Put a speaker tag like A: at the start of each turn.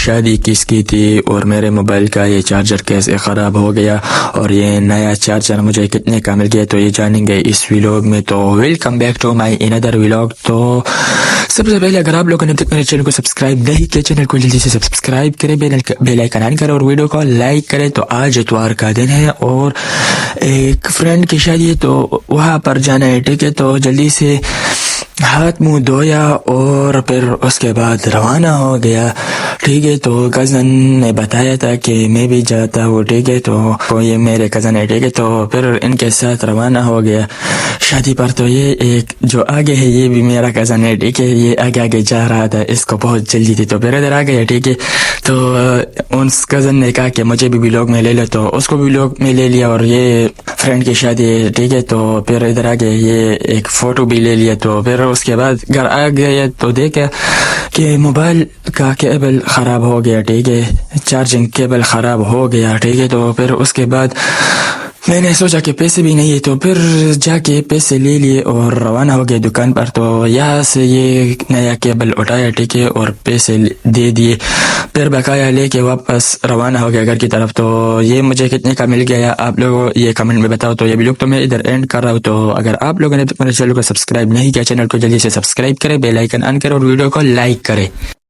A: شادی کس کی تھی اور میرے موبائل کا یہ چارجر کیسے خراب ہو گیا اور یہ نیا چارجر مجھے کتنے کا مل گیا تو یہ جانیں گے اس ویلاگ میں. تو ویلکم بیک ٹو مائی اندر ویلاگ. تو سب سے پہلے اگر آپ لوگوں نے میرے چینل کو سبسکرائب نہیں کیا چینل کو جلدی سے سبسکرائب کریں, بیل آئیکن آن کریں اور ویڈیو کو لائک کریں. تو آج اتوار کا دن ہے اور ایک فرینڈ کی شادی ہے تو وہاں پر جانا ہے. ٹھیک ہے, تو جلدی سے ہاتھ منہ دھویا اور پھر اس کے بعد روانہ ہو گیا. ٹھیک ہے, تو کزن نے بتایا تھا کہ میں بھی جاتا ہوں. ٹھیک ہے, تو یہ میرے کزن ہے. ٹھیک ہے, تو پھر ان کے ساتھ روانہ ہو گیا شادی پر. تو یہ ایک جو آگے ہے یہ بھی میرا کزن ہے. ٹھیک ہے, یہ آگے جا رہا تھا, اس کو بہت جلدی تھی تو پھر ادھر آ گیا. ٹھیک ہے, تو اس کزن نے کہا کہ مجھے بھی ویلاگ میں لے لو تو اس کو بھی ویلاگ میں لے لیا اور یہ فرینڈ کی شادی ہے. ٹھیک ہے, تو پھر ادھر آ گئے, یہ ایک فوٹو بھی لے لیا. تو پھر اس کے بعد گھر آ گئے تو دیکھا کہ موبائل کا کیبل خراب ہو گیا. ٹھیک ہے, چارجنگ کیبل خراب ہو گیا. ٹھیک ہے, تو پھر اس کے بعد میں نے سوچا کہ پیسے بھی نہیں ہے تو پھر جا کے پیسے لے لیے اور روانہ ہو گئے دکان پر. تو یہاں سے یہ نیا کیبل اٹھایا. ٹھیک ہے, اور پیسے دے دیے, پھر بقایا لے کے واپس روانہ ہو گیا گھر کی طرف. تو یہ مجھے کتنے کا مل گیا آپ لوگوں یہ کمنٹ میں بتاؤ. تو یہ ویڈیو تو میں ادھر اینڈ کر رہا ہوں. تو اگر آپ لوگوں نے میرے چینل کو سبسکرائب نہیں کیا چینل کو جلدی سے سبسکرائب کریں, بیل آئیکن آن کریں اور ویڈیو کو لائک کریں.